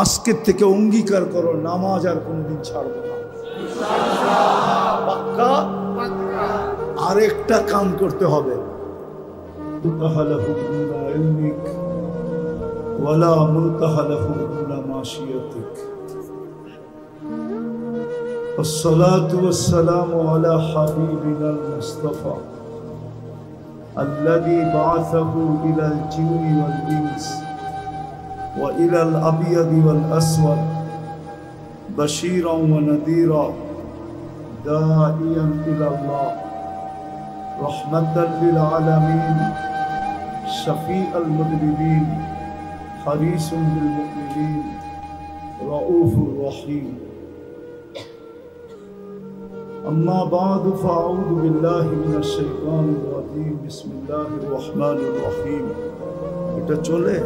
আজকের থেকে অঙ্গীকার করো নামাজ আর কোনোদিন ছাড়বো না। পাক্কা? আরেকটা কাম করতে হবে, ওয়ালা মুনতাহালাহু ইল্লা মাশিয়াতিক। والصلاة والسلام على حبيبنا المصطفى الذي بعثه إلى الجن والإنس وإلى الأبيض والأسود بشيرا ونذيرا داعيا إلى الله رحمة للعالمين شفيع المذنبين حريص بالمؤمنين رؤوف رحيم. أما بعد فأعوذ بالله من الشيطان الرجيم بسم الله الرحمن الرحيم. এটা চলে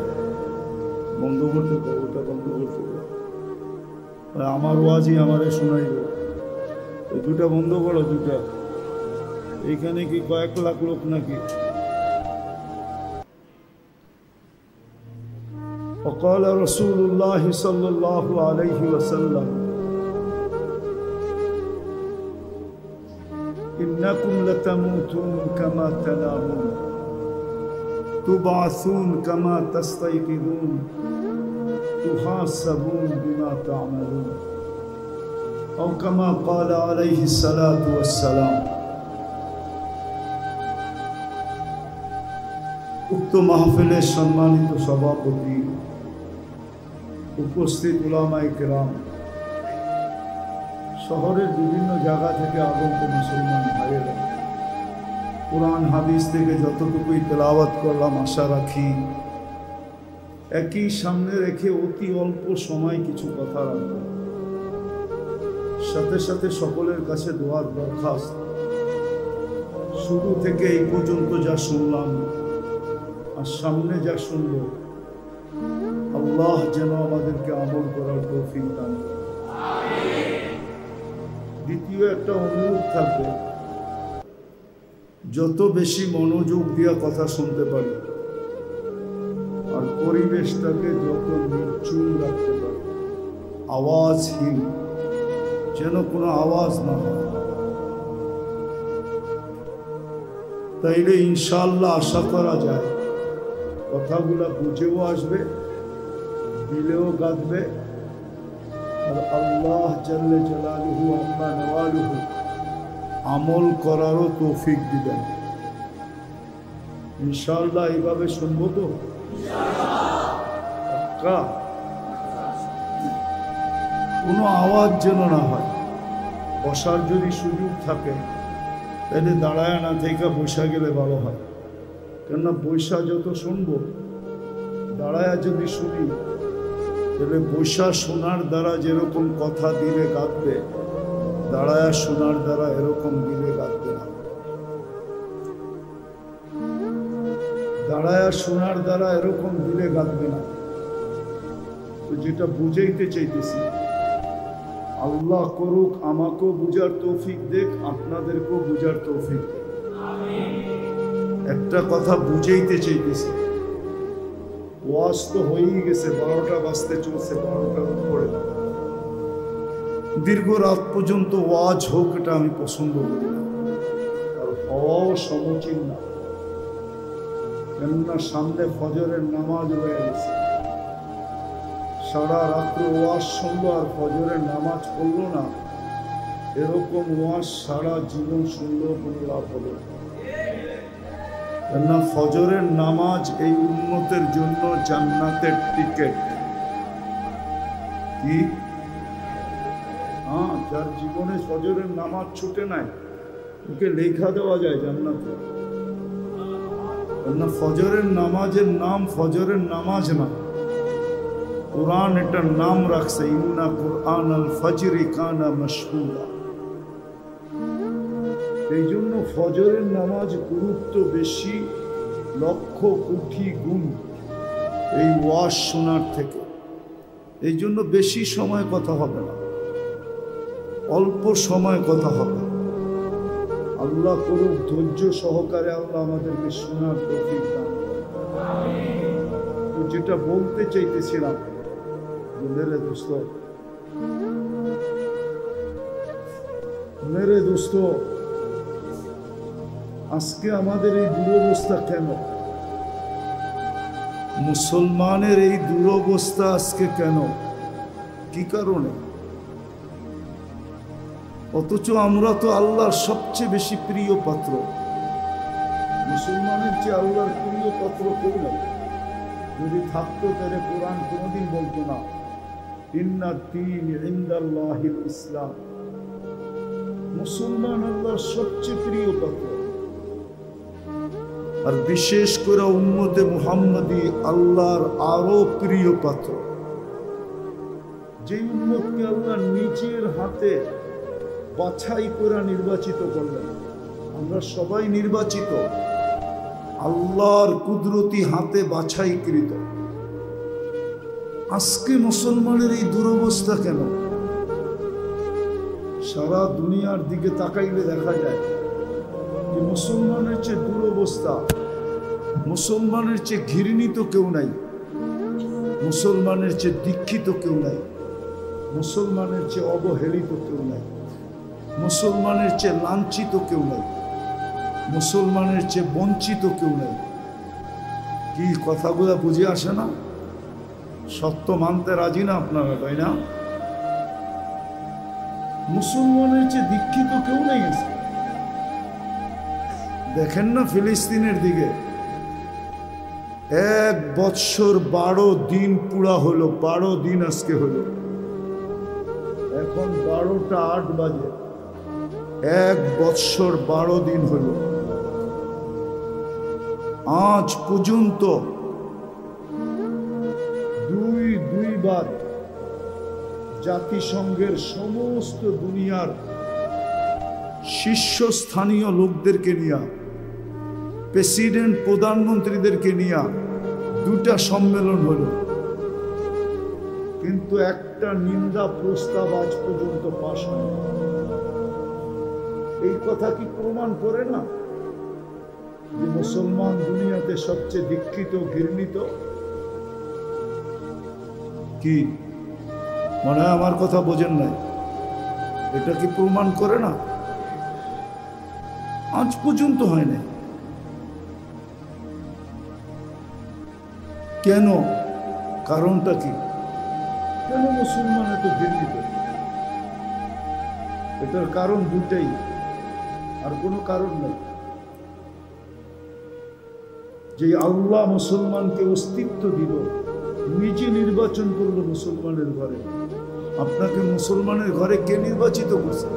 বন্ধ করতে হবে, ওটা বন্ধ করতে হবে। আমার ওয়াজি আমারে শোনাইব, এই দুটা বন্ধ করো, দুটা। এইখানে কি কয়েক লাখ লোক নাকি? وقال رسول الله صلى الله عليه وسلم إنكم لتموتون كما تنامون تبعثون كما تستيقظون تحاسبون بما تعملون أو كما قال عليه الصلاة والسلام. উক্ত মাহফিলের সম্মানিত সভাপতি, উপস্থিত উলামায়ে কেরাম, শহরের বিভিন্ন জায়গা থেকে আগত মুসলমান ভাইয়েরা, কোরআন হাদিস থেকে যতটুকুই তেলাওয়াত করলাম আশা রাখি একই সামনে রেখে অতি অল্প সময় কিছু কথা রাখব। সাথে সাথে সকলের কাছে দোয়ার দরখাস্ত, শুরু থেকে এই পর্যন্ত যা শুনলাম আর সামনে যা শুনব, আল্লাহ যেন আমাদেরকে আমল করার তৌফিক দান করেন। দ্বিতীয় একটা অনুরোধ থাকবে, যত বেশি মনোযোগ দিয়ে কথা শুনতে পারি আর পরিবেশটাকে যত নির্জুল রাখতে পারি, আওয়াজহীন, যেন কোনো আওয়াজ না হয়, তাইলে ইনশাআল্লাহ আশা করা যায় কথাগুলা বুঝেও আসবে, দিলেও গাঁথবে, আর আল্লাহ জাল্লে জালালুহু আম্মা নওয়ালুহু আমল করারও তৌফিক দিবেন ইনশাআল্লাহ। এইভাবে শুনবো তো ইনশাআল্লাহ। কোনো আওয়াজ যেন না হয়। বসার যদি সুযোগ থাকে তাহলে দাঁড়ায় না থেকে বসা গেলে ভালো হয়, কেননা বৈশা যত শুনবো, দাঁড়ায় যদি শুনি তাহলে বৈশা শোনার দ্বারা যেরকম কথা দিলে গাঁথবে, দাঁড়ায় শোনার দ্বারা এরকম দিলে গাঁথবে না। দাঁড়ায় শোনার দ্বারা এরকম দিলে গাঁথবে না। তো যেটা বুঝাইতে চাইতেছি, আল্লাহ করুক আমাকেও বুঝার তৌফিক দেখ, আপনাদেরকেও বুঝার তৌফিক দেখ। একটা কথা বুঝাইতে চাইতেছি, ওয়াজ তো হয়েই গেছে, 12টা বাজতে চলছে, 12টার উপরে। দীর্ঘ রাত পর্যন্ত ওয়াজ হোক এটা আমি পছন্দ করি না, আর হওয়াও সমীচীন না, কেননা সামনে ফজরের নামাজ রয়ে গেছে। সারা রাত্র ওয়াজ শুনলো আর ফজরের নামাজ পড়লো না, এরকম ওয়াজ সারা জীবন শুনলেও কোনো লাভ হবে না। কেননা ফজরের নামাজ এই উম্মতের জন্য জান্নাতের টিকেট। কি? হ্যাঁ, যার জীবনে ফজরের নামাজ ছুটে নাই ওকে লেখা দেওয়া যায় জান্নাতে। কেননা ফজরের নামাজের নাম ফজরের নামাজ না, কোরআন এটার নাম রাখছে ইন্না কুরআন আল ফজরি কানা মাশহুদা। এই জন্য ফজরের নামাজ গুরুত্ব বেশি, লক্ষ কোটি গুণ এই ওয়াজ শোনার থেকে। এই জন্য বেশি সময় কথা হবে না, অল্প সময় কথা হবে। আল্লাহ করুক ধৈর্য সহকারে আল্লাহ আমাদেরকে শোনার তৌফিক দান। তো যেটা বলতে চাইতেছিলাম, मेरे दोस्तों আজকে আমাদের এই দুরবস্থা কেন? মুসলমানের এই দুরবস্থা আজকে কেন? কি কারণে? অথচ আমরা তো আল্লাহর সবচেয়ে বেশি প্রিয় পাত্র। মুসলমানের চেয়ে আল্লাহর প্রিয় পাত্র কেউ নেই। যদি থাকতো তাহলে কোরআন কোনোদিন বলতো না ইন্নাদ দীন ইনদাল্লাহিল ইসলাম। মুসলমান আল্লাহর সবচেয়ে প্রিয় পাত্র, আর বিশেষ করে উম্মতে মুহাম্মাদি আল্লাহর আরো প্রিয় পাত্র। যে উম্মতকে আল্লাহ নিজের হাতে বাছাই করে নির্বাচিত করলেন। আমরা সবাই নির্বাচিত, আল্লাহর কুদরতি হাতে বাছাইকৃত। আজকে মুসলমানের এই দুরবস্থা কেন? সারা দুনিয়ার দিকে তাকাইলে দেখা যায় যে মুসলমানের চেয়ে দুরবস্থা, মুসলমানের চেয়ে ঘৃণিত কেউ নাই, মুসলমানের চেয়ে দীক্ষিত কেউ নাই, মুসলমানের চেয়ে অবহেলিত কেউ নাই, মুসলমানের চেয়ে লাঞ্ছিত কেউ নাই, মুসলমানের চেয়ে বঞ্চিত কেউ নাই। কি কথাগুলো বুঝে আসে না? সত্য মানতে রাজি না আপনারা, তাই না? মুসলমানের চেয়ে দীক্ষিত কেউ নেই। দেখেন না ফিলিস্তিনের দিকে 1 বৎসর 12 দিন পুরা হলো, 12 দিন আজকে হলো। এখন 12টা 8 বাজে, 1 বৎসর 12 দিন হলো। আজ পর্যন্ত দুইবার জাতিসংঘের সমস্ত দুনিয়ার শীর্ষস্থানীয় লোকদেরকে নিয়ে, প্রেসিডেন্ট প্রধানমন্ত্রীদেরকে নিয়ে 2টা সম্মেলন হলো, কিন্তু একটা নিন্দা প্রস্তাব আজ পর্যন্ত পাশ হয়নি। এই কথা কি প্রমাণ করে না যে মুসলমান দুনিয়াতে সবচেয়ে দীক্ষিত, ঘৃণিত? কি মনে হয় আমার কথা বোঝেন নাই? এটা কি প্রমাণ করে না? আজ পর্যন্ত হয় না। কেন? কারণটা কি? কেন মুসলমান এত ঘৃণিত? এটার কারণ দুটাই, আর কোনো কারণ নেই। যে আল্লাহ মুসলমানকে অস্তিত্ব দিল, নিজে নির্বাচন করলো মুসলমানের ঘরে। আপনাকে মুসলমানের ঘরে কে নির্বাচিত করছে?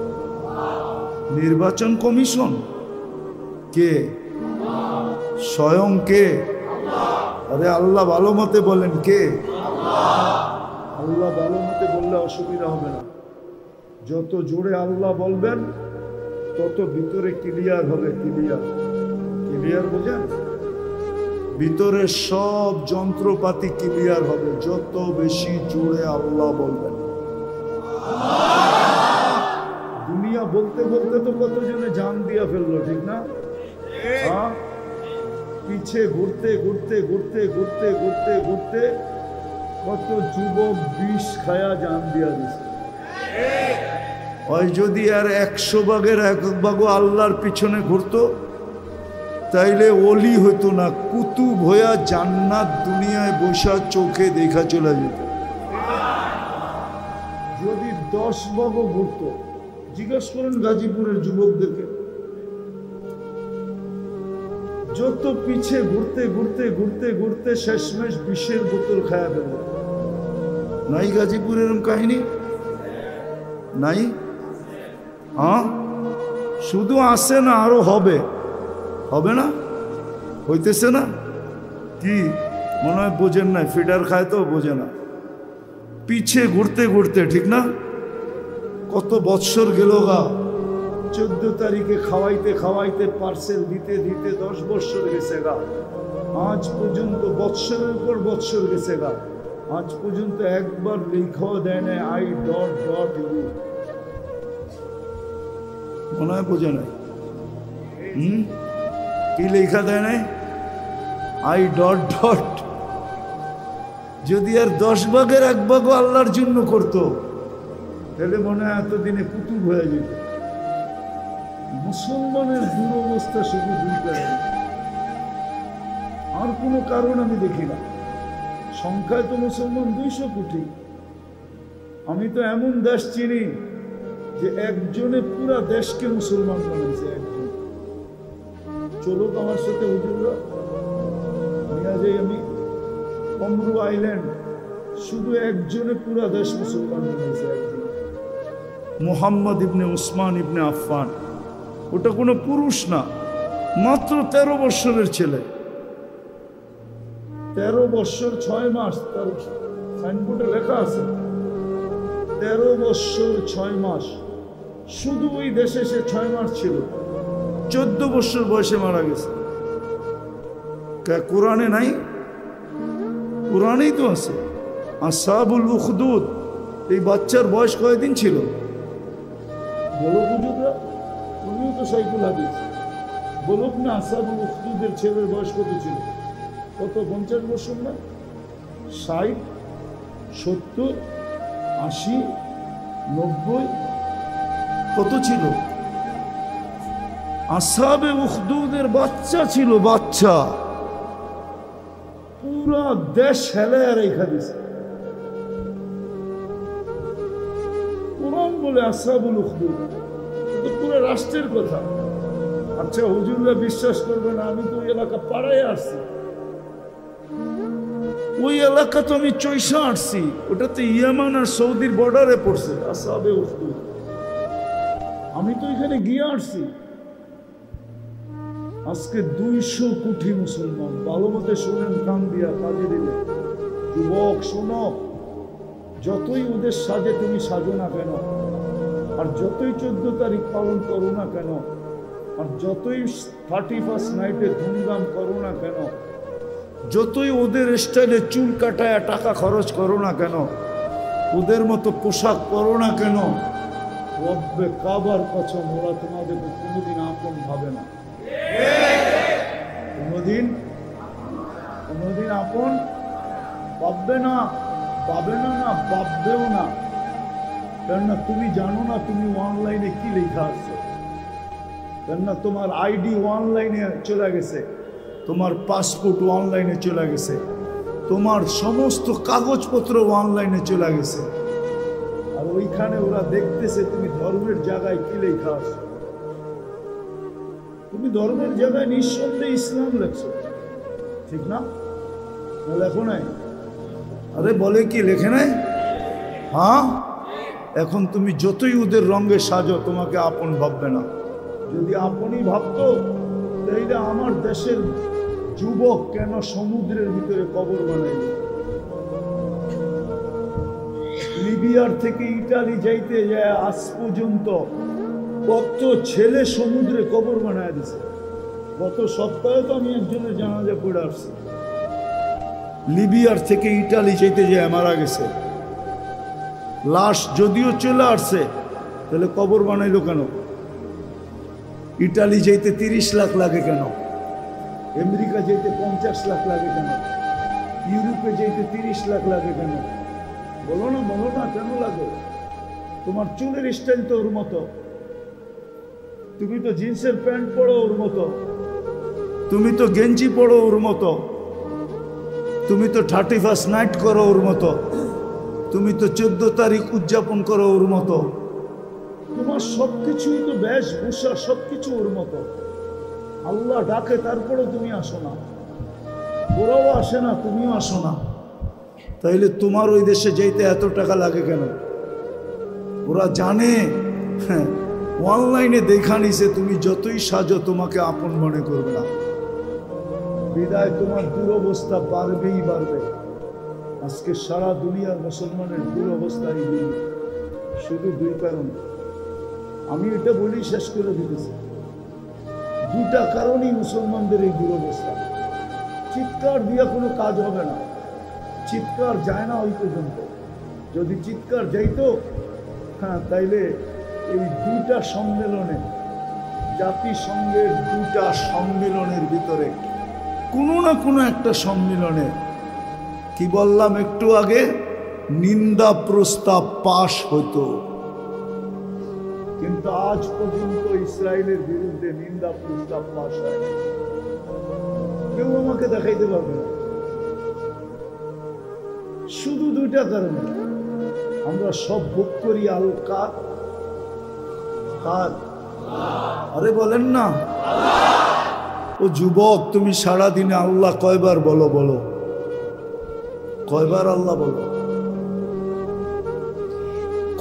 নির্বাচন কমিশন? কে? স্বয়ং কে? আরে আল্লাহ ভালো মতে বলেন, কে? আল্লাহ ভালো মতে বললে অসুবিধা হবে না। যত জোরে আল্লাহ বলবেন তত ভিতরে ক্লিয়ার হবে। ক্লিয়ার বোঝেন? ভিতরে সব যন্ত্রপাতি ক্লিয়ার হবে যত বেশি জোরে আল্লাহ বলবেন। দুনিয়া বলতে বলতে তো কতজনে জান দিয়া ফেললো, ঠিক না? পিছে ঘুরতে ঘুরতে ঘুরতে ঘুরতে ঘুরতে ঘুরতে কত যুবক বিষ খায়া জান দিয়া দিছে। ওই যদি আর 100 ভাগের 1 ভাগও আল্লাহর পিছনে ঘুরতো তাইলে ওলি হইতো না, কুতুব হইয়া জান্নাত দুনিয়ায় বসা চোখে দেখা চলে যেত। যদি 10 ভাগও ঘুরতো, জিজ্ঞাসা করেন গাজীপুরের যুবকদেরকে, যত পিছে ঘুরতে ঘুরতে ঘুরতে ঘুরতে শেষমেশ বিষের বোতল খায়া গেল। নাই গাজীপুরের কাহিনী? নাই? শুধু আসে না, আরো হবে। হবে না? হইতেছে না? কি মনে হয় বোঝেন না? ফিডার খায় তো বোঝে না। পিছে ঘুরতে ঘুরতে, ঠিক না? কত বৎসর গেল গা। 14 তারিখে খাওয়াইতে খাওয়াইতে পার্সেল দিতে দিতে 10 বৎসর গেছে গা। আজ পর্যন্ত বৎসরের পর বৎসর গেছে গা। আজ পর্যন্ত একবার লেখাও দেয় না I.U। মনে হয় বোঝে নাই? কি লেখা দেয় নাই? I. যদি আর 10 ভাগের 1 ভাগও আল্লাহর জন্য করতো, তাহলে মনে হয় এতদিনে কুতুব হয়ে যেত। মুসলমানের দুরবস্থা শুধু দুইটাই, আর কোনো কারণ আমি দেখি না। সংখ্যায় তো মুসলমান 200 কোটি। আমি তো এমন দেশ চিনি যে একজনে পুরা দেশকে মুসলমান বানাইছে, একজন। চলুক আমার সাথে হুজুররা, নিয়ে যাই আমি কমরু আইল্যান্ড, শুধু একজনে পুরা দেশ মুসলমান বানাইছে, একজন, মুহাম্মদ ইবনে উসমান ইবনে আফফান। ওটা কোনো পুরুষ না, মাত্র 13 বৎসরের ছেলে, 13 বৎসর 6 মাস। তার সাইনবোর্ডে লেখা আছে 13 বৎসর 6 মাস। শুধু ওই দেশে সে 6 মাস ছিল, 14 বৎসর বয়সে মারা গেছে। কোরআনে নাই? কোরআনেই তো আছে, আসহাবুল উখদুদ। এই বাচ্চার বয়স কয়দিন ছিল বলো হুজুররা? তুমিও তো সাইকুল হাদিস, বলুক না আসহাবুল উখদুদের ছেলের বয়স কত ছিল? কত? 50 বছর না? 60, 70, 80, 90? কত ছিল? আসহাবে উখদুদের বাচ্চা ছিল, বাচ্চা। পুরা দেশ হেলায় রেখা দিছে। কোরআন বলে আসহাবুল উখদুদ, এটা পুরো রাষ্ট্রের কথা। আচ্ছা হুজুররা বিশ্বাস করবে না, আমি তো ওই এলাকা পাড়ায় আসছি, ওই এলাকা তো আমি চৈশা আসছি, ওটাতে ইয়ামান আর সৌদির বর্ডারে পড়ছে আসহাবে উখদুদ। আমি তো এখানে গিয়ে আসছি। আজকে 200 কোটি মুসলমান। ভালো মতো শোনেন, কান দিয়া কাজে দিলে। যুবক শোনো, যতই ওদের সাজে তুমি সাজো না কেন, আর যতই 14 তারিখ পালন করো না কেন, আর যতই 31st নাইটে ধুমধাম করো না কেন, যতই ওদের স্টাইলে চুল কাটায় টাকা খরচ করো না কেন, ওদের মতো পোশাক পরো না কেন, রব্বে কাবার কসম, ওরা তোমাদেরকে কোনোদিন আপন ভাবে না। কোনোদিন আপন ভাববে না, পাবে না, না ভাববেও না। কেননা তুমি জানো না তুমি অনলাইনে কি লেখা আছে। কেননা তোমার আইডি অনলাইনে চলে গেছে, তোমার পাসপোর্ট অনলাইনে চলে গেছে, তোমার সমস্ত কাগজপত্র অনলাইনে চলে গেছে। আর ওইখানে ওরা দেখতেছে তুমি ধর্মের জায়গায় কি লেখা আছে। তুমি ধর্মের জায়গায় নিঃসন্দেহে ইসলাম লেখছো, ঠিক না? লেখো নাই? আরে বলে কি লেখে নাই? হ্যাঁ, এখন তুমি যতই ওদের রঙে সাজো, তোমাকে আপন ভাববে না। যদি আপনই ভাবতো, তাইলে আমার দেশের যুবক কেন সমুদ্রের ভিতরে কবর বানাইল? লিবিয়ার থেকে ইটালি যাইতে যায় আজ পর্যন্ত কত ছেলে সমুদ্রে কবর বানায় দিছে। গত সপ্তাহে তো আমি একজনের জানাজা পড়ে আসছি, লিবিয়ার থেকে ইটালি যাইতে যায় মারা গেছে। লাশ যদিও চলে আসছে, তাহলে কবর বানাইলো কেন? ইটালি যাইতে 30 লাখ লাগে কেন? আমেরিকা যাইতে 50 লাখ লাগে কেন? ইউরোপে যাইতে 30 লাখ লাগে কেন? বলো না, বলো না, কেন লাগে? তোমার চুলের স্টাইল তো ওর মতো, তুমি তো জিন্সের প্যান্ট পরো ওর মতো, তুমি তো গেঞ্জি পরো ওর মতো, তুমি তো 31st নাইট করো ওর মতো, তুমি তো 14 তারিখ উদযাপন করো ওর মতো। তোমার সবকিছুই তো বেশভূষা, সবকিছু ওর মতো। আল্লাহ ডাকে, তারপরে তুমি আসো না। ওরাও আসে না, তুমিও আসো না। তাইলে তোমার ওই দেশে যেতে এত টাকা লাগে কেন? ওরা জানে, হ্যাঁ, অনলাইনে দেখা নিছে তুমি যতই সাজো তোমাকে আপন মনে করবে না। বিদায় তোমার দুরবস্থা বাড়বেই বাড়বে। আজকে সারা দুনিয়ার মুসলমানের দুরবস্থা এই দিন, শুধু 2 কারণ। আমি এটা বলি শেষ করে দিতেছি। 2টা কারণই মুসলমানদের এই দুরবস্থা। চিৎকার দিয়ে কোনো কাজ হবে না, চিৎকার যায় না ওই পর্যন্ত। যদি চিৎকার যাইতো, হ্যাঁ, তাইলে এই 2টা সম্মেলনে, জাতিসংঘের 2টা সম্মেলনের ভিতরে কোনো না কোনো একটা সম্মেলনে কি বললাম একটু আগে, নিন্দা প্রস্তাব পাশ হতো, কিন্তু আজ পর্যন্ত ইসরায়েলের বিরুদ্ধে নিন্দা প্রস্তাব পাশ হয় না। কেউ আমাকে দেখাইতে পারবে না। শুধু দুইটা কারণে, আমরা সব ভোগ করি আল কার, আরে বলেন না। ও যুবক, তুমি সারাদিনে আল্লাহ কয়বার বলো? বলো কয়বার আল্লাহ বলো?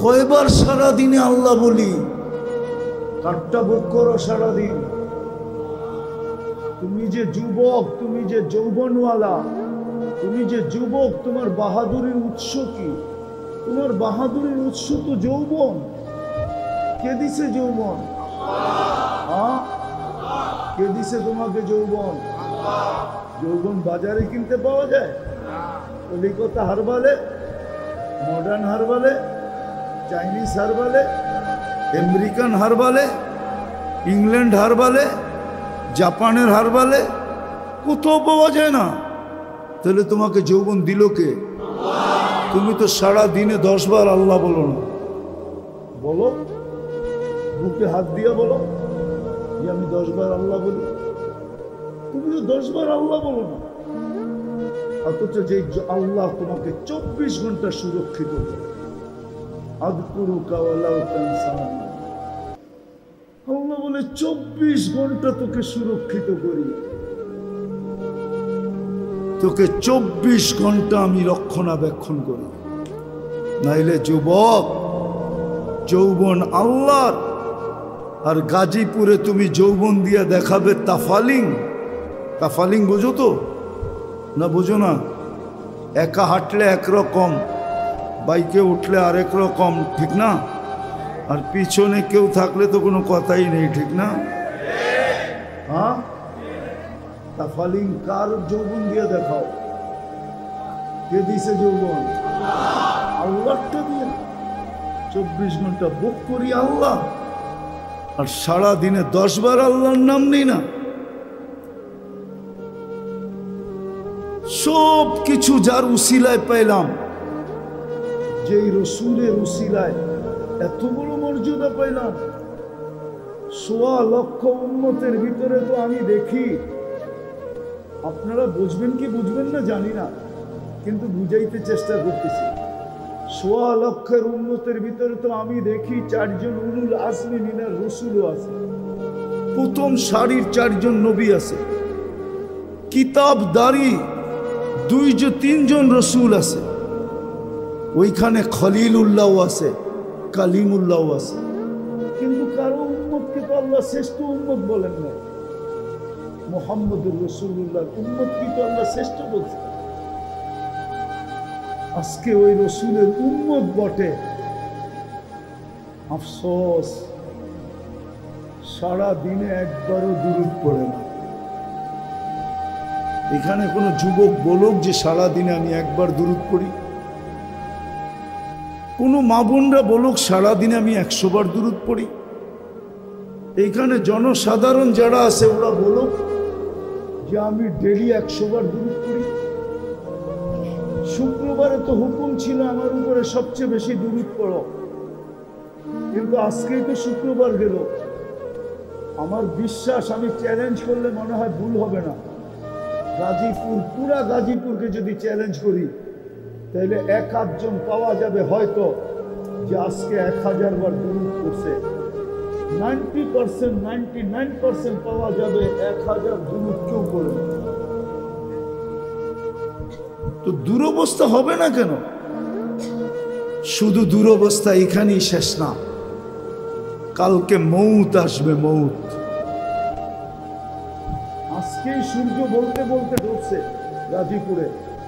কয়বার সারাদিনে আল্লাহ বলি? কারটা ভোগ করো সারাদিন? তুমি যে যুবক, তুমি যে যৌবনওয়ালা, তুমি যে যুবক, তোমার বাহাদুরির উৎস কি? তোমার বাহাদুরির উৎস তো যৌবন। কে দিছে যৌবন? কে দিছে তোমাকে যৌবন? যৌবন বাজারে কিনতে পাওয়া যায়? কলিকাতা হারবালে, মডার্ন হারবালে, চাইনিজ হারবালে, আমেরিকান হারবালে, ইংল্যান্ড হারবালে, জাপানের হারবালে কোথাও পাওয়া যায় না। তাহলে তোমাকে যৌবন দিল কে? তুমি তো সারা দিনে 10 বার আল্লাহ বলো না। বলো, বুকে হাত দিয়া বলো যে আমি 10 বার আল্লাহ বলি। তুমি তো 10 বার আল্লাহ বলো না, অথচ যে আল্লাহ তোমাকে 24 ঘন্টা সুরক্ষিত করে। আযকুরুকা ওয়ালাউ তানসানি, আল্লাহ বলে 24 ঘন্টা তোকে সুরক্ষিত করি, তোকে 24 ঘন্টা আমি রক্ষণাবেক্ষণ করি। নাইলে যুবক, যৌবন আল্লাহর, আর গাজীপুরে তুমি যৌবন দিয়া দেখাবে তাফালিং। তাফালিং বোঝো তো না? বোঝো না? একা হাঁটলে একরকম, বাইকে উঠলে আরেক রকম, ঠিক না? আর পিছনে কেউ থাকলে তো কোনো কথাই নেই, ঠিক না? হ্যাঁ, তাফালিং কার যৌবন দিয়ে দেখাও? কে দিছে যৌবন? আল্লাহটা দিয়ে। 24 ঘন্টা ভোগ করি আল্লাহ, আর সারা দিনে 10 বার আল্লাহর নাম নেই না। সব কিছু যার উসিলায় পাইলাম, যেই রসুলের উসিলায় এত বড় মর্যাদা পাইলাম। 1.25 লক্ষ উম্মতের ভিতরে তো আমি দেখি, আপনারা বুঝবেন কি বুঝবেন না জানি না, কিন্তু বুঝাইতে চেষ্টা করতেছি। 1.25 লক্ষের উম্মতের ভিতরে তো আমি দেখি 4 জন উলুল আজমি মিনার রসুলও আছে, প্রথম সারির 4 জন নবী আছে, কিতাবদারি 2-3 জন রসুল আছে, ওইখানে খলিলুল্লাহ আছে, কালিমুল্লাহ আছে, কিন্তু কারো উম্মতকে তো আল্লাহ শ্রেষ্ঠ উম্মত বলেন না। মুহাম্মদুর রাসূলুল্লাহর উম্মত কি তো আল্লাহ শ্রেষ্ঠ বলছে? আজকে ওই রসুলের উম্মত বটে, আফসোস সারা দিনে একবারও দুরূদ পড়ে না। এখানে কোনো যুবক বলুক যে সারা দিনে আমি একবার দুরূদ পড়ি? কোনো মা বোনরা বলুক সারা দিনে আমি 100 বার দুরূদ পড়ি? এইখানে জনসাধারণ যারা আছে ওরা বলুক যে আমি ডেলি 100 বার দুরূদ পড়ি। শুক্রবারে তো হুকুম ছিল আমার উপরে সবচেয়ে বেশি দুরূদ পড়ো, কিন্তু আজকেই তো শুক্রবার গেল। আমার বিশ্বাস, আমি চ্যালেঞ্জ করলে মনে হয় ভুল হবে না, গাজীপুর, পুরা গাজীপুরকে যদি চ্যালেঞ্জ করি তাহলে 1-8 জন পাওয়া যাবে হয়তো যে আজকে 1000 বার দুরূদ পড়ছে। 90%, 99% পাওয়া যাবে 1000 দুরূদ কেউ পড়ে না। তো দুরবস্থা হবে না কেন? শুধু দুরবস্থা এখানেই শেষ না, কালকে মৌত আসবে, মৌত। আজকেই সূর্য বলতে বলতে ডুবছে গাজীপুরে,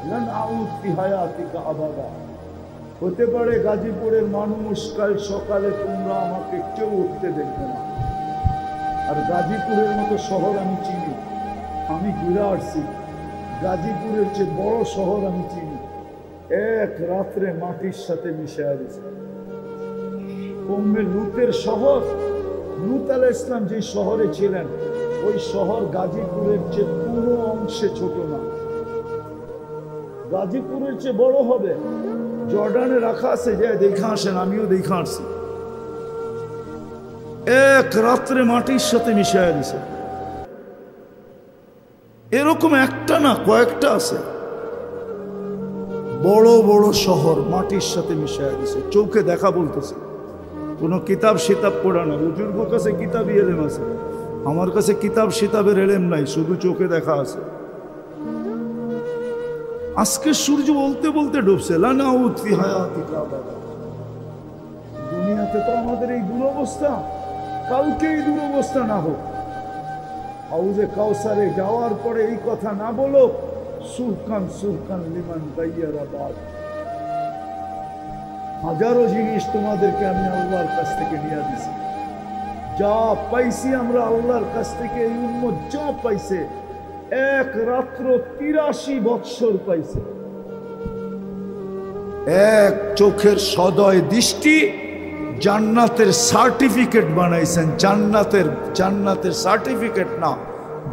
লান আউদ ফি হায়াতিকা আবাদা। হতে পারে গাজীপুরের মানুষ কাল সকালে তোমরা আমাকে কেউ উঠতে দেখবে না। আর গাজীপুরের মতো শহর আমি চিনি, আমি ঘুরে আসছি, গাজীপুরের চেয়ে বড় শহর আমি চিনি, এক রাত্রে মাটির সাথে মিশে গেছে। কমবে লুতের শহর, লুত আলাইহিস সালাম যে শহরে ছিলেন ওই শহর গাজীপুরের চেয়ে কোনো অংশে ছোট না। গাজীপুরের চেয়ে বড় হবে, জর্ডানে রাখা আছে, যে দেখা আসেন, আমিও দেখা আসছি। এক রাত্রে মাটির সাথে মিশাইয়া দিছে। এরকম একটা না, কয়েকটা আছে, বড় বড় শহর মাটির সাথে মিশাইয়া দিছে, চোখে দেখা বলতেছে। কোনো কিতাব সিতাব পড়া না, বুজুর্গ কাছে কিতাবই এলেম আছে, আমার কাছে কিতাব সিতাবের এলেম নাই, শুধু চোখে দেখা আছে। আজকে সূর্য বলতে বলতে ডুবছে। দুনিয়াতে তো আমাদের এই দুরবস্থা, কালকে এই দুরবস্থা না হোক। হাউজে কাউসারে যাওয়ার পরে এই কথা না বলো, সুরকান সুরকান লিমান গাইয়ারাবাদ। হাজারো জিনিস তোমাদেরকে আমি আল্লাহর কাছ থেকে নিয়ে দিছি, যা পাইছি আমরা আল্লাহর কাছ থেকে। এই উম্মত যা পাইছে, এক রাত্র ৮৩ বৎসর পাইছে। এক চোখের সদয় দৃষ্টি জান্নাতের সার্টিফিকেট বানাইছেন। জান্নাতের সার্টিফিকেট না,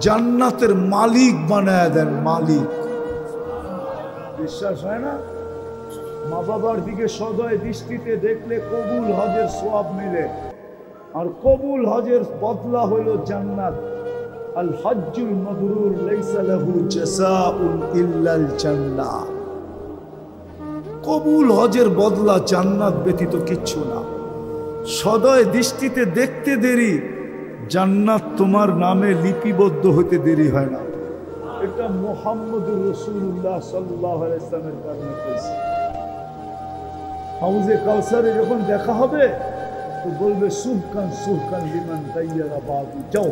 জান্নাতের মালিক বানায় দেন, মালিক। বিশ্বাস হয় না? মা বাবার দিকে সদয় দৃষ্টিতে দেখলে কবুল হজের সওয়াব মিলে, আর কবুল হজের বদলা হইল জান্নাত। আল হজ্জুল মাবরুর লাইসা লাহু জাযাউন ইল্লাল জান্নাহ। কবুল হজের বদলা জান্নাত ব্যতীত কিচ্ছু না। সদয় দৃষ্টিতে দেখতে দেরি, জান্নাত তোমার নামে লিপিবদ্ধ হতে দেরি হয় না। এটা মুহাম্মদুর রাসূলুল্লাহ সাল্লাল্লাহু আলাইহি ওয়াসাল্লামের কারণে হয়েছে। হাউজে কাউসারে যখন দেখা হবে তো বলবে সুবকান সুবকান লিমান গাইয়ারাবাদ। যাও,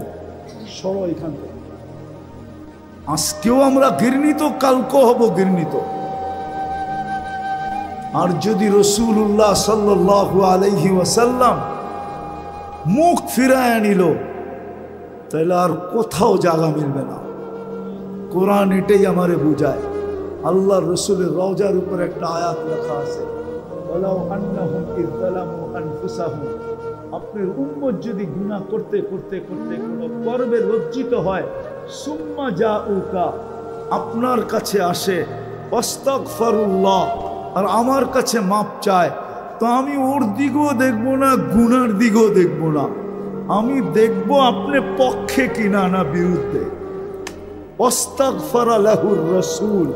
সরো এখান থেকে। আজকেও আমরা ঘৃণিত, কালকেও হব ঘৃণিত। আর যদি রাসূলুল্লাহ সাল্লাল্লাহু আলাইহি ওয়াসাল্লাম মুখ ফিরায় নিল, তাহলে আর কোথাও জায়গা মিলবে না। কোরআন এটাই আমারে বুঝায়। আল্লাহর রাসূলের রওজার উপর একটা আয়াত লেখা আছে, ওয়ালাউ আন্নাহুম ইয যালামু আনফুসাহুম। আপনার উম্মত যদি গুনাহ করতে করতে করতে কোনো কর্মে লজ্জিত হয়, সুম্মা জাউকা, আপনার কাছে আসে, আস্তাগফিরুল্লাহ, আর আমার কাছে মাপ চায়, তো আমি ওর দিকেও দেখব না, গুনার দিকেও দেখব না। আমি দেখব আপনি পক্ষে কিনা না বিরুদ্ধে। আস্তাগফারা লাহুর রাসূল,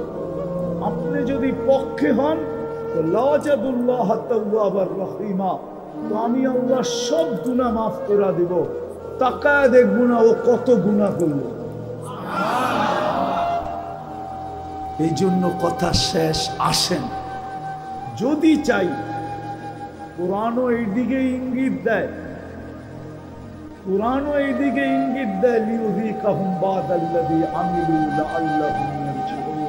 আপনি যদি পক্ষে হন তো লাওয়াজাদুল্লাহ তাওয়াবার রহিমা, তো আমি আল্লাহ সব গুনাহ মাফ করে দিব। তাকায় দেখব না ও কত গুনাহ করল। এই জন্য কথা শেষ, আসেন যদি চাই। কোরআনও এইদিকে ইঙ্গিত দেয়, কোরআনও এইদিকে ইঙ্গিত দেয়, লিউযীকাহুম বাদাল্লাযী আমিলু লাআল্লাহুম ইয়ারজিউন।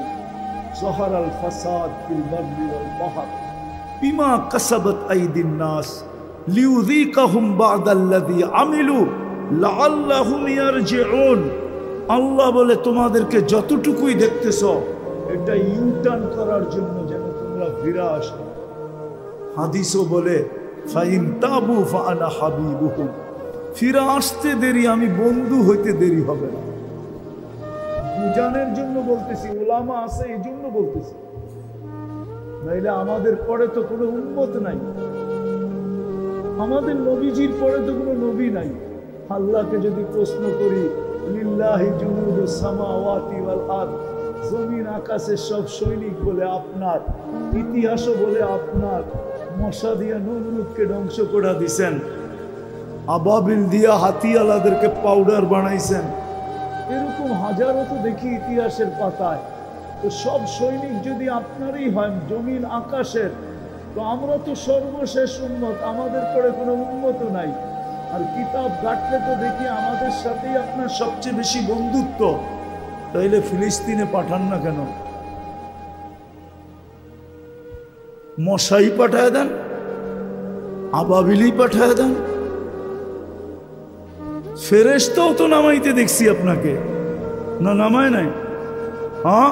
যাহারাল ফাসাদ ফিল বাররি ওয়াল বাহর বিমা কাসাবাত আইদিন নাস লিউযীকাহুম বাদাল্লাযী আমিলু লাআল্লাহুম ইয়ারজিউন। আল্লাহ বলে তোমাদেরকে যতটুকুই দেখতেছো, এটা ইউটার্ন করার জন্য যেন তোমরা ফিরে আসো। হাদিসও বলে ফাইন তাবু ফাআনা হাবিবুহুম, ফিরে আসতে দেরি, আমি বন্ধু হইতে দেরি হবে না। বুঝানোর জন্য বলতেছি, ওলামা আছে এই জন্য বলতেছি, নাইলে আমাদের পরে তো কোনো উম্মত নাই, আমাদের নবীজির পরে তো কোনো নবী নাই। আল্লাহকে যদি প্রশ্ন করি, লিল্লাহি জুনুদুস সামাওয়াতি ওয়াল আরদ, জমিন আকাশের সব সৈনিক বলে আপনার, ইতিহাসও বলে আপনার। মশা দিয়া নমরুদকে ধ্বংস করে দিছেন, আবাবিল দিয়া হাতিয়ালাদেরকে পাউডার বানাইছেন, এরকম হাজারো তো দেখি ইতিহাসের পাতায়। তো সব সৈনিক যদি আপনারই হয়, জমিন আকাশের, তো আমরা তো সর্বশেষ উম্মত, আমাদের পরে কোনো উম্মত নাই। আর কিতাব ঘাটলে তো দেখি আমাদের সাথেই আপনার সবচেয়ে বেশি বন্ধুত্ব। তাইলে ফিলিস্তিনে পাঠান না কেন? মশাই পাঠায় দেন, আবাবিলি পাঠায় দেন। ফেরেশতাও তো নামাইতে দেখছি আপনাকে, না নামায় নাই? হ্যাঁ,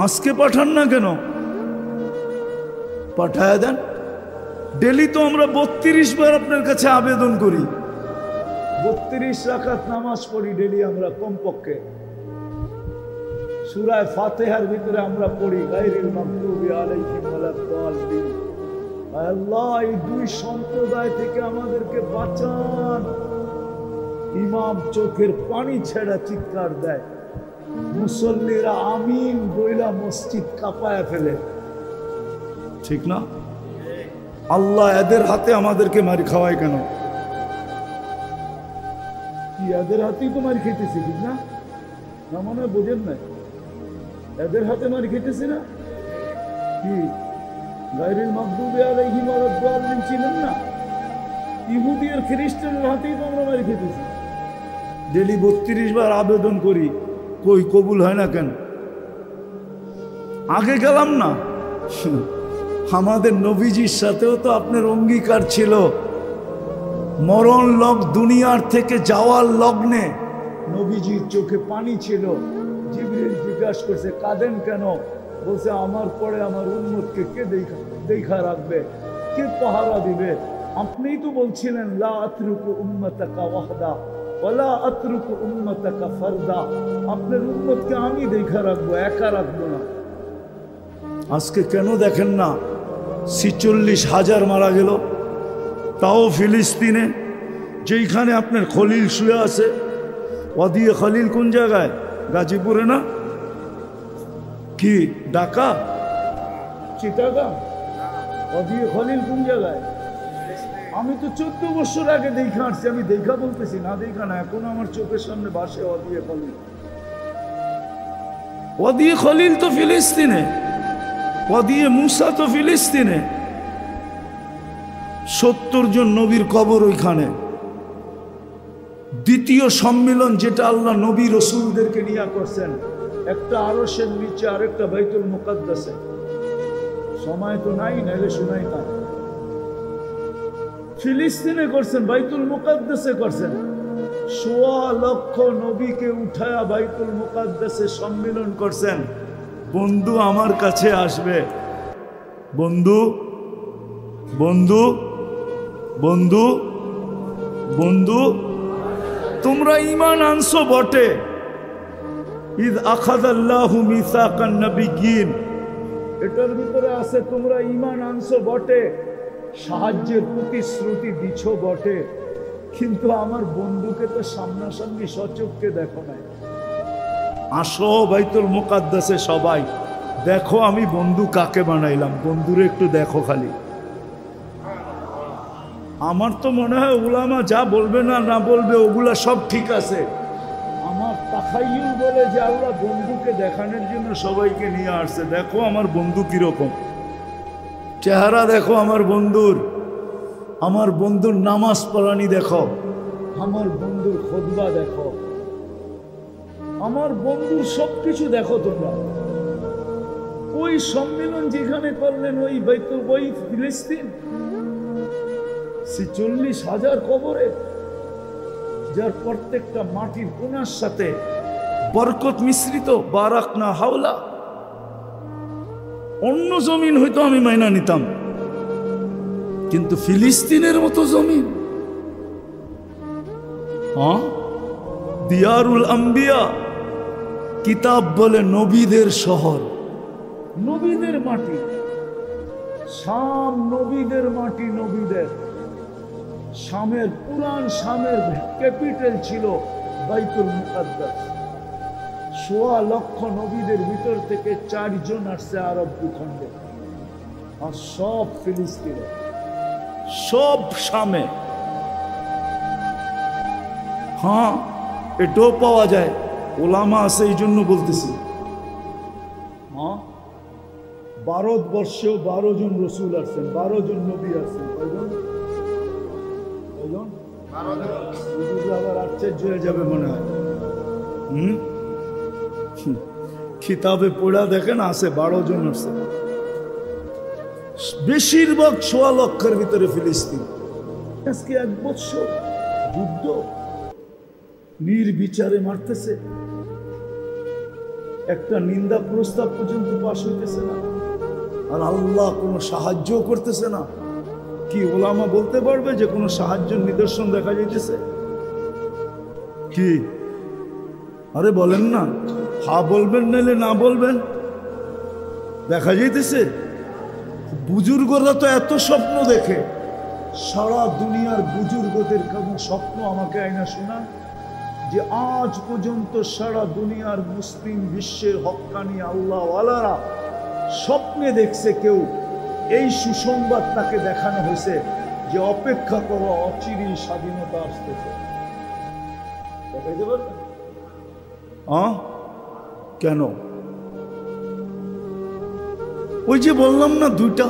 আজকে পাঠান না কেন? পাঠায় দেন। ডেলি তো আমরা 32 বার আপনার কাছে আবেদন করি, 32 রাকাত নামাজ পড়ি ডেলি আমরা কমপক্ষে। সূরা ফাতিহার ভিতরে আমরা পড়ি গায়রিল মাগদুবি আলাইহিম ওয়ালাদ-দাল্লিন। আল্লাহ এই দুই সম্প্রদায় থেকে আমাদেরকে বাঁচান। ইমাম চোখের পানি ছেড়া চিৎকার দেয়, মুসল্লিরা আমিন বইলা মসজিদ কাঁপায় ফেলে, ঠিক না? আল্লাহ এদের হাতে আমাদেরকে মারি খাওয়ায় কেন? কি এদের হাতেই তো মারি খেতেছি, ঠিক না? না মনে হয় বোঝেন নাই, এদের হাতে মারি খেতেছি না? কি গায়রিল মাগদুবি আলাইহিম ওয়ালাদ-দাল্লিন ছিলেন না? ইহুদি আর খ্রিস্টানের হাতেই তো আমরা মারি খেতেছি। ডেলি 32 বার আবেদন করি, কই কবুল হয় না কেন? আগে গেলাম না? আমাদের নবীজির সাথেও তো আপনার অঙ্গীকার ছিল, মরণ লগ দুনিয়ার থেকে যাওয়ার লগ্নে নবীজির চোখে পানি ছিল। জিবরিল জিজ্ঞাসা করছে কাঁদেন কেন? বলছে আমার পরে আমার উম্মতকে কে দেখা রাখবে, কে পাহারা দিবে? আপনিই তো বলছিলেন লা আতরুকু উম্মাতাকা ওয়াহদা ওয়ালা আতরুকু উম্মাতাকা ফারদা, আপনার উম্মতকে আমি দেখা রাখবো, একা রাখবো না। আজকে কেন দেখেন না 46,000 মারা গেল, তাও ফিলিস্তিনে, যেইখানে আপনার খলিল শুয়ে আছে। ওয়াদিয়ে খলিল কোন জায়গায়? গাজীপুরে না? কি ঢাকা, চিটাগাং? ওয়াদিয়ে খলিল কোন জায়গায়? আমি তো 14 বছর আগে দেখা আসছি, আমি দেখা বলতেছি না দেখা না, এখন আমার চোখের সামনে ভাসে ওয়াদিয়ে খলিল। ওয়াদিয়ে খলিল তো ফিলিস্তিনে, ওয়াদিয়ে মুসা তো ফিলিস্তিনে। 70 জন নবীর কবর ওইখানে। দ্বিতীয় সম্মেলন যেটা আল্লাহ নবী রসুলদেরকে নিয়ে করছেন, একটা আরশের নিচে আরেকটা বাইতুল মুকাদ্দাসে। সময় তো নাই, নাইলে শোনাই না। ফিলিস্তিনে করছেন, বাইতুল মুকাদ্দাসে করছেন। 1.25 লক্ষ নবীকে উঠায়া বাইতুল মুকাদ্দাসে সম্মেলন করছেন। বন্ধু আমার কাছে আসবে, বন্ধু বন্ধু বন্ধু বন্ধু, তোমরা ঈমান আনছো বটে, ইদ আখাযাল্লাহু মিসাকান নাবিয়্যিন, এটার ভিতরে আছে তোমরা ঈমান আনছো বটে, সাহায্যের প্রতিশ্রুতি দিছ বটে, কিন্তু আমার বন্ধুকে তো সামনাসামনি সচক্ষে দেখো নাই। আসো বাইতুল মুকাদ্দাসে সবাই, দেখো আমি বন্ধু কাকে বানাইলাম, বন্ধুরে একটু দেখো খালি। আমার তো মনে হয় উলামা যা বলবে না না বলবে ওগুলা সব ঠিক আছে। আমার তাখাইয়ুল বলে যে আল্লাহ বন্ধুকে দেখানোর জন্য সবাইকে নিয়ে আসছে। দেখো আমার বন্ধু কিরকম, চেহারা দেখো আমার বন্ধুর, আমার বন্ধুর নামাজ পড়ানি দেখো, আমার বন্ধুর খুতবা দেখো, আমার বন্ধুর সবকিছু দেখো তোমরা। ওই সম্মেলন যেখানে করলেন ওই ফিলিস্তিন, 46,000 কবরে, যার প্রত্যেকটা মাটির কোনার সাথে বরকত মিশ্রিত, বারাকনা হাওলা। অন্য জমিন হয়তো আমি মাইনা নিতাম, কিন্তু ফিলিস্তিনের মতো জমিন, দিয়ারুল আম্বিয়া, কিতাব বলে নবীদের শহর, নবীদের মাটি। শাম নবীদের মাটি, নবীদের। শামের পুরান শামের ক্যাপিটাল ছিল বাইতুল মুকাদ্দাস। 1.25 লক্ষ নবীদের ভিতর থেকে 4 জন আসছে আরব ভূখণ্ডে, আর সব ফিলিস্তিনে, সব শামে। হ্যাঁ, এটাও পাওয়া যায়, ওলামা আছে এই জন্য বলতেছি। হ্যাঁ, ভারতবর্ষেও 12 জন রসুল আসছেন, 12 জন নবী আসছেন। কয়জন? আবার আশ্চর্য হয়ে যাবে মনে হয়। কিতাবে পড়া দেখেন আছে 12 জন আসছে, বেশিরভাগ 1.25 লক্ষের ভিতরে ফিলিস্তিন। আজকে 1 বছর যুদ্ধ, নির্বিচারে মারতেছে, একটা নিন্দা প্রস্তাব পর্যন্ত পাশ হইতেছে না, আর আল্লাহ কোনো সাহায্য করতেছে না। কি ওলামা বলতে পারবে যে কোনো সাহায্যের নিদর্শন দেখা যাইতেছে? কি আরে বলেন না, হ্যাঁ বলবেন নাহলে না বলবেন। দেখা যাইতেছে বুজুর্গরা তো এত স্বপ্ন দেখে, সারা দুনিয়ার বুজুর্গদের কেমন স্বপ্ন আমাকে আইনা শোনা, যে আজ পর্যন্ত সারা দুনিয়ার মুসলিম বিশ্বের হক্কানি আল্লাহওয়ালারা স্বপ্নে দেখছে কেউ, এই সুসংবাদ তাকে দেখানো হয়েছে যে অপেক্ষা করো, অচিরেই স্বাধীনতা আসতেছে। দেখাইতে পারবেন? কেন? ওই যে বললাম না দুইটা,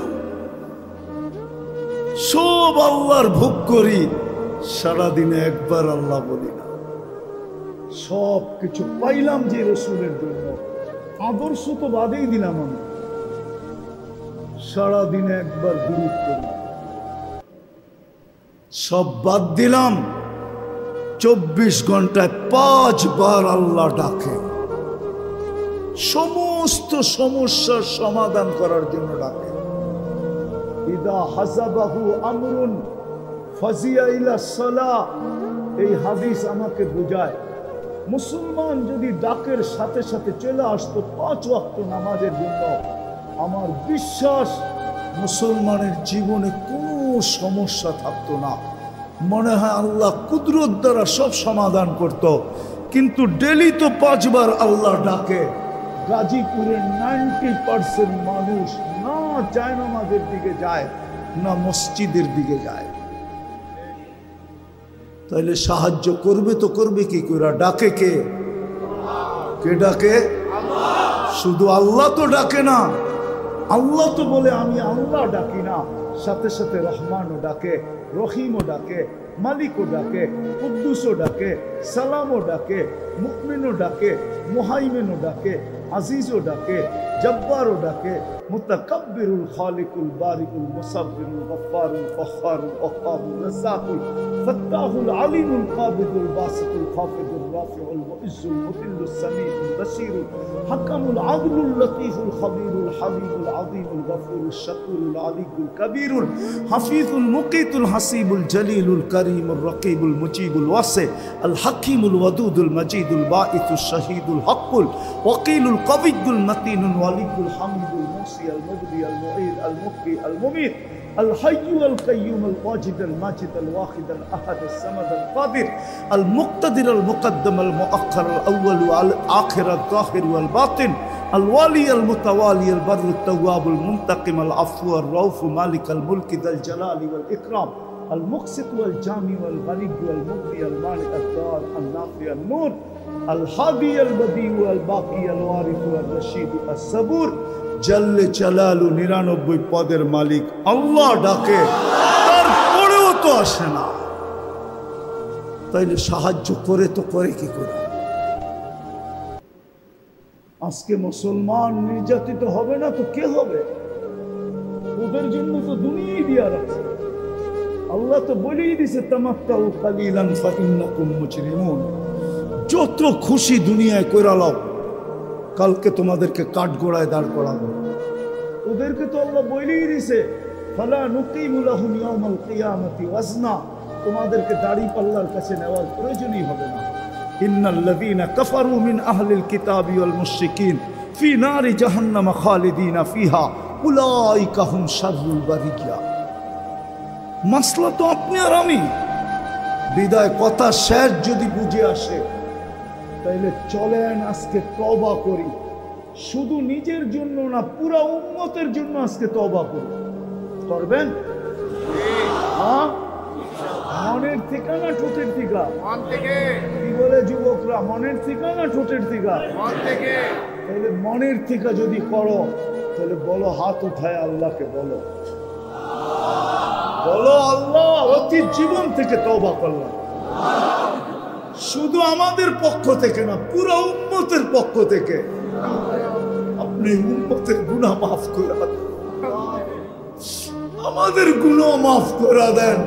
সব আল্লাহর ভোগ করি, সারাদিনে একবার আল্লাহ বলি না। সব কিছু পাইলাম যে রসুলের জন্য, আদর্শ তো বাদেই দিলাম আমি, সারাদিনে একবার দুরূদ করি। সব বাদ দিলাম, 24 ঘন্টায় 5 বার আল্লাহ ডাকে, সমস্ত সমস্যার সমাধান করার জন্য ডাকে। ইদা হাসাবাহু আমরুন ফাজিয়া ইলা সালাহ, এই হাদিস আমাকে বোঝায় মুসলমান যদি ডাকের সাথে সাথে চলে আসতো 5 ওয়াক্ত নামাজের জন্য, আমার বিশ্বাস মুসলমানের জীবনে কোনো সমস্যা থাকতো না। মনে হয় আল্লাহ কুদরত দ্বারা সব সমাধান করত। কিন্তু ডেলি তো 5 বার আল্লাহ ডাকে। গাজীপুরের 90% মানুষ না জায়নামাজের দিকে যায়, না মসজিদের দিকে যায়। তাইলে সাহায্য করবে তো করবে কি করে? ডাকে কে? কে ডাকে? শুধু আল্লাহ তো ডাকে না। আল্লাহ তো বলে আমি আল্লাহ ডাকি না, সাথে সাথে রহমানও ডাকে, রহিমও ডাকে, মালিকও ডাকে, কুদ্দুসও ডাকে, সালামও ডাকে, মুমিনও ডাকে, মুহাইমিনও ডাকে, আজিজও ডাকে, জব্বারও ডাকে, মুতাকাব্বিরুল খালিকুল বারিকুল মুসাব্বিরুল গফফারুল কহ্হারুল ওয়াহাবুর রাজ্জাকুল ফাত্তাহুল আলিমুল কাবিদুল বাসিতুল খাফিদুর রাফিউল মুইজ্জুল মুতিল্লুস সামিউল বাসীরুল হাকামুল আদলুল লতীফুল খবীরুল হাবিবুল আযীমুল গফুরুল শাকুরুল আলিকুল কবীরুল হাফিজুল মুকিতুল হাসিবুল জলিলুল করিমুর রকিবুল মুজিবুল ওয়াসি আল হাকিমুল ওয়াদুদুল মজিদুল বাঈসুশ শাহীদুল হকুল ওয়াকিলুল কবিয়ুল মতিনুল ওয়ালিকুল হামিদুল মুসি আল মুবদি আল মুঈদ আল মুহয়ি আল মুমীত الحي القيوم الواجد الماجد الواحد الأحد الصمد القادر المقتدر المقدم المؤخر الأول والآخر الظاهر والباطن الوالي المتوالي البر التواب المنتقم العفو الرؤوف مالك الملك ذا الجلال والإكرام المقسط والجامع والغني والمغني المانع الضار النافع النور الهادي البديع الباقي الوارث الرشيد الصبور জাল্লে জালালু 99 পদের মালিক আল্লাহ ডাকে, তারপরেও তো আসে না। তাইলে সাহায্য করে তো করে কি করে? আজকে মুসলমান নির্যাতিত হবে না তো কে হবে? ওদের জন্য তো দুনিয়াই দিয়া রাখছে। আল্লাহ তো বলেই দিছে তামাত্তাউ কালিলান ফাইন্নাকুম মুজরিমুন, যত খুশি দুনিয়ায় কইরা লাও, কালকে তোমাদেরকে কাঠগোড়ায় দাঁড় করাবো। ওদেরকে তো আল্লাহ বলেই দিছে ফালা নুকিমু লাহুম ইয়াউমাল কিয়ামাতি ওয়াজনা, তোমাদেরকে দাড়ি পাল্লার কাছে নেওয়ার প্রয়োজনই হবে না। ইন্নাল্লাযীনা কাফারু মিন আহলিল কিতাবি ওয়াল মুশরিকিন ফি নারি জাহান্নাম খালিদিনা ফিহা উলাইকা হুম শাররুল বারিয়া। মাসলা তো আপনি আর আমি। বিদায় কথা শেষ যদি বুঝে আসে, তাইলে চলেন আজকে তওবা করি। শুধু নিজের জন্য না, পুরা উম্মতের জন্য আজকে তওবা করি। করবেন? হ্যাঁ, মনের থেকে না ঠোঁটের থেকে? মন থেকে। কি বলে যুবকরা, মনের থেকে না ঠোঁটের থেকে? মন থেকে। তাহলে মনের থেকে যদি করো, তাহলে বলো, হাত উঠায় আল্লাহকে বলো, বলো আল্লাহ অতীত জীবন থেকে তওবা করলাম। শুধু আমাদের পক্ষ থেকে না, পুরো উম্মতের পক্ষ থেকে আপনি উম্মতের গুনাহ মাফ করে দেন, আমাদের গুনাহ মাফ করে দেন।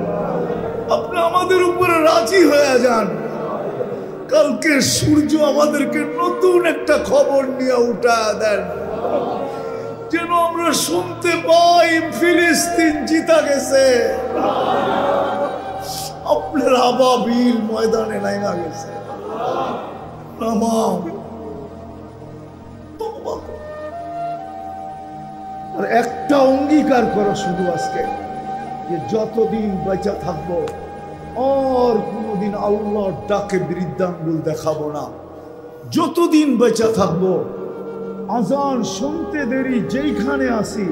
আপনি আমাদের উপরে রাজি হয়ে যান। কালকে সূর্য আমাদেরকে নতুন একটা খবর নিয়ে উঠায় দেন, যেন আমরা শুনতে পাই ফিলিস্তিন জিতা গেছে, আপনার আবাবিল ময়দানে নাইমা গেছে। আর একটা অঙ্গীকার করো শুধু আজকে, যে যতদিন বেঁচে থাকবো আর কোনোদিন আল্লাহর ডাকে বৃদ্ধাঙ্গুল দেখাবো না। যতদিন বেঁচে থাকবো আজান শুনতে দেরি যেইখানে আসি,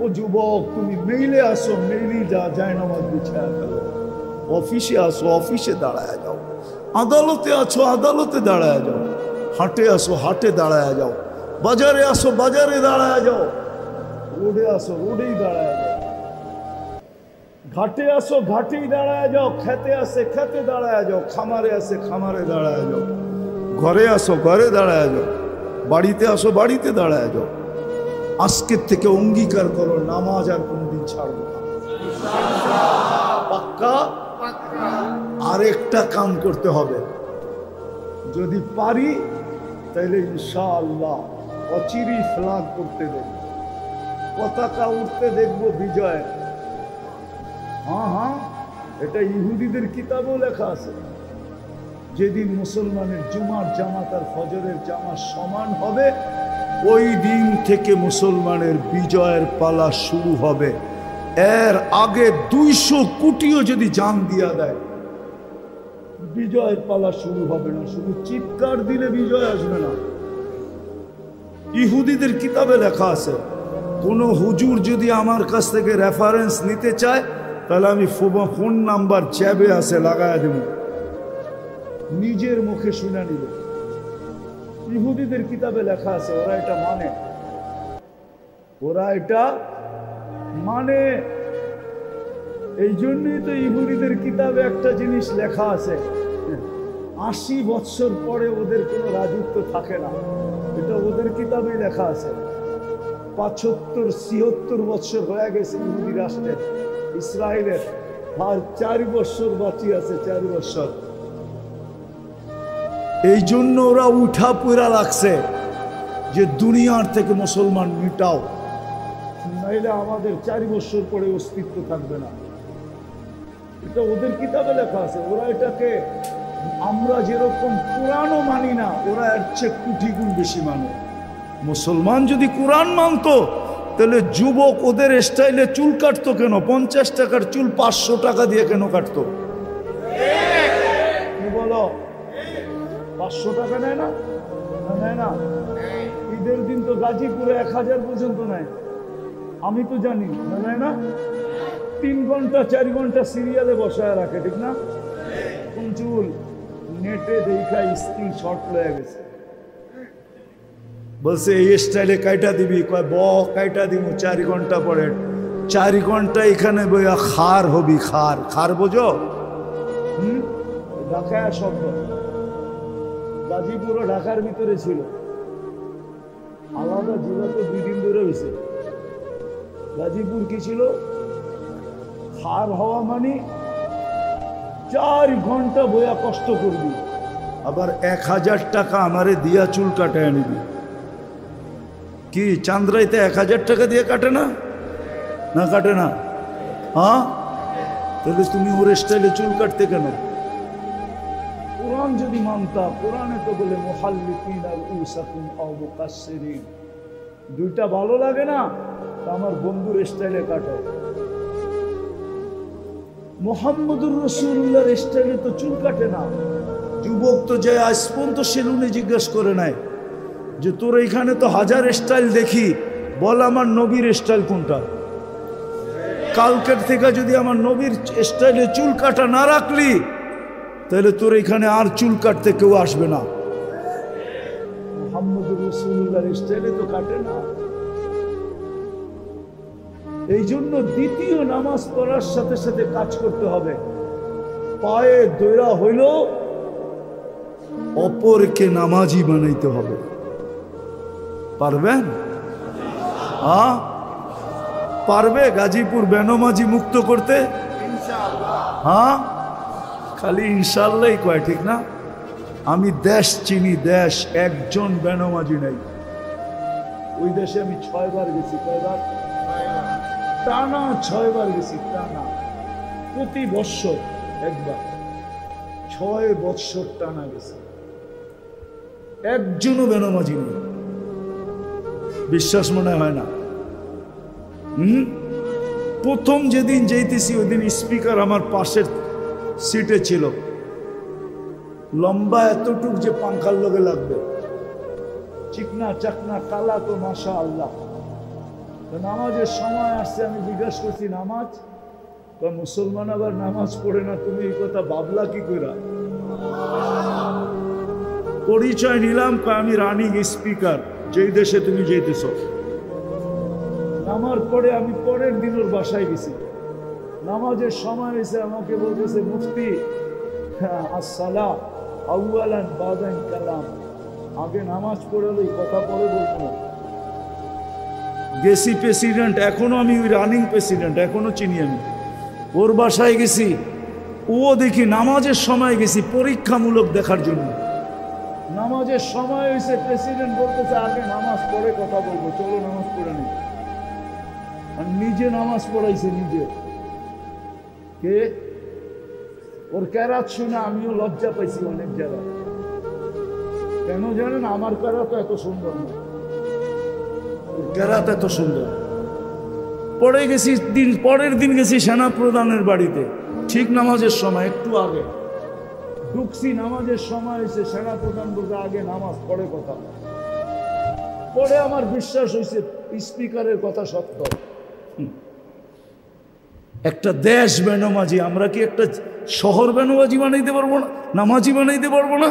ও যুবক তুমি মেইলে আসো, মেইলি যায় নামাজ বিছায়া ফেলো। অফিসে আসো, অফিসে দাঁড়ায় যাও। আদালতে আছো, আদালতে দাঁড়ায় যাও। হাটে আসো, হাটে দাঁড়ায় যাও। বাজারে আসো, বাজারে দাঁড়ায় যাও। রোডে আসো, রোডেই দাঁড়ায় যাও। ঘাটে আসো, ঘাটেই দাঁড়ায় যাও। খেতে আসে, খেতে দাঁড়ায় যাও। খামারে আসে, খামারে দাঁড়ায় যাও। ঘরে আসো, ঘরে দাঁড়ায় যাও। বাড়িতে আসো, বাড়িতে দাঁড়ায় যাও। আজকের থেকে অঙ্গীকার করো নামাজ আর কোনদিন ছাড়বো না। পাক্কা? আরেকটা কাম করতে হবে, যদি পারি তাহলে ইনশাআল্লাহ অচিরি ফ্ল্যাগ করতে দেখব, পতাকা উঠতে দেখবো বিজয়ের। হ্যাঁ, এটা ইহুদিদের কিতাবেও লেখা আছে। যেদিন মুসলমানের জুমার জামাত আর ফজরের জামাত সমান হবে, ওই দিন থেকে মুসলমানের বিজয়ের পালা শুরু হবে। এর আগে 200 কোটিও যদি জান দিয়া দেয়, বিজয়ের পালা শুরু হবে না। শুধু চিৎকার দিলে বিজয় আসবে না। ইহুদিদের কিতাবে লেখা আছে, কোন হুজুর যদি আমার কাছ থেকে রেফারেন্স নিতে চায়, তাহলে আমি ফোন নাম্বার চ্যাবে আছে লাগায় দেব, নিজের মুখে শুনে নিবে। ইহুদিদের কিতাবে লেখা আছে, ওরা এটা মানে, ওরা এটা মানে। এই জন্যই তো ইহুদিদের কিতাবে একটা জিনিস লেখা আছে, 80 বছর পরে ওদের কোনো রাজত্ব থাকে না। এটা ওদের কিতাবেই লেখা আছে। 75-76 বছর হয়ে গেছে ইহুদি রাষ্ট্রের, ইসরায়েলের, আর 4 বছর বাকি আছে, 4 বছর। এই জন্য ওরা উঠা পুরা লাগছে যে দুনিয়ার থেকে মুসলমান মিটাও, নাইলে আমাদের 4 বছর পরে অস্তিত্ব থাকবে না। এটা ওদের কিতাবে লেখা আছে। ওরা এটাকে, আমরা যেরকম কোরআনও মানি না, ওরা এর চেয়ে কোটি গুণ বেশি মানে। মুসলমান যদি কোরআন মানতো, তাহলে যুবক ওদের স্টাইলে চুল কাটতো কেন? 50 টাকার চুল 500 টাকা দিয়ে কেন কাটতো? কি বলো? 500 টাকা নেয় না? নেয় না? ঈদের দিন তো গাজীপুরে 1000 পর্যন্ত নেয়, আমি তো জানি। নেয় না? 3 ঘন্টা 4 ঘন্টা সিরিয়ালে বসায় রাখে, ঠিক না? কোন চুল? নেটে দেখা স্ক্রিন শট লয়ে গেছে, বলছে এই স্টাইলে কাইটা দিবি। কয় কাইটা দিব 4 ঘন্টা পরে। 4 ঘন্টা এখানে বইয়া খার হবি। খার, খার বোঝো? ঢাকায় শব্দ। গাজীপুরও ঢাকার ভিতরে ছিল, আলাদা জেলা তো 2 দিন ধরে হয়েছে। গাজীপুর কি ছিল? খার হওয়া মানে 4 ঘন্টা বইয়া কষ্ট করবি, আবার 1000 টাকা আমারে দিয়া চুল কাটায় নিবি। কি চান্দ্রাইতে 1000 টাকা দিয়ে কাটে না? না কাটে না? হ্যাঁ, তাহলে তুমি ওর স্টাইলে চুল কাটতে কেন? কোরআন যদি মানতা, কোরআনে তো বলে মুহাল্লিকিন আর উসাকুম আও মুকাসসিরিন। দুইটা ভালো লাগে না, তা আমার বন্ধুর স্টাইলে কাটো। মুহাম্মদুর রাসূলুল্লাহর স্টাইলে তো চুল কাটে না। যুবক তো যায় আজ পর্যন্ত সেলুনে জিজ্ঞেস করে নাই যে তোর এইখানে তো 1000 স্টাইল দেখি, বল আমার নবীর স্টাইল কোনটা? কালকের থেকে যদি আমার নবীর স্টাইলে চুল কাটা না রাখলি, তাহলে তোর এখানে আর চুল কাটতে কেউ আসবে না। মুহাম্মদুর রাসূলুল্লাহর স্টাইলে তো কাটে না। এই জন্য দ্বিতীয় নামাজ পড়ার সাথে সাথে কাজ করতে হবে। পায়ে দৈরা হইল, অপরকে নামাজি বানাইতে হবে। পারবেন? হ্যাঁ পারবে গাজীপুর বেনমাজি মুক্ত করতে? হ্যাঁ, খালি ইনশাআল্লাহ কয়, ঠিক না? আমি দেশ চিনি, দেশ একজন বেনমাজি নাই। ওই দেশে আমি 6 বার গেছি। কয়বার? টানা 6 বার গেছি, টানা। প্রতি বৎসর একবার, 6 বৎসর টানা গেছে, একজনও বেনমাজি নেই। বিশ্বাস মনে হয় না? প্রথম যেদিন যাইতেছি ওই দিন স্পিকার আমার পাশের সিটে ছিল, লম্বা এতটুক যে পাঙ্খার লগে লাগবে, চিকনা চাকনা কালা, তো মাশা আল্লাহ। নামাজের সময় আসছে, আমি জিজ্ঞাসা করছি নামাজ, মুসলমান আবার নামাজ পড়ে না, তুমি এই কথা ভাবলা কি করে? পরিচয় নিলাম, আমি রানিং স্পিকার, যেই দেশে তুমি যেতেছ। নামার পরে আমি পরের দিন ওর বাসায় গেছি, নামাজের সময় এসে আমাকে বলতেছে মুফতি আসসালা আউয়ালান বাদান কালাম, আগে নামাজ পড়ে ওই কথা পরে বলবো না। গেছি প্রেসিডেন্ট, এখনো আমি ওই রানিং প্রেসিডেন্ট, এখনো চিনি আমি। ওর বাসায় গেছি, ও দেখি নামাজের সময় গেছি পরীক্ষামূলক দেখার জন্য। নামাজের সময় হয়েছে, প্রেসিডেন্ট বলতেছে আগে নামাজ পড়ে কথা বলবো, চলো নামাজ পড়ে নি। আর নিজে নামাজ পড়াইছে নিজে। কে? ওর কেরাত শুনে আমিও লজ্জা পাইছি অনেক জায়গায়। কেন জানেন? আমার কেরাত এত সুন্দর না, ওর কেরাত এত সুন্দর। পরে গেছি পরের দিন গেছি সেনা প্রধানের বাড়িতে, ঠিক নামাজের সময়, একটু আগে ঢুকছি, নামাজের সময় হয়েছে, সেনা প্রধান বলতে আগে নামাজ পড়ে কথা। পরে আমার বিশ্বাস হয়েছে স্পিকারের কথা সত্য। একটা দেশ বেনমাজি, আমরা কি একটা শহর বেনমাজি বানাইতে পারবো না? নামাজি বানাইতে পারবো না?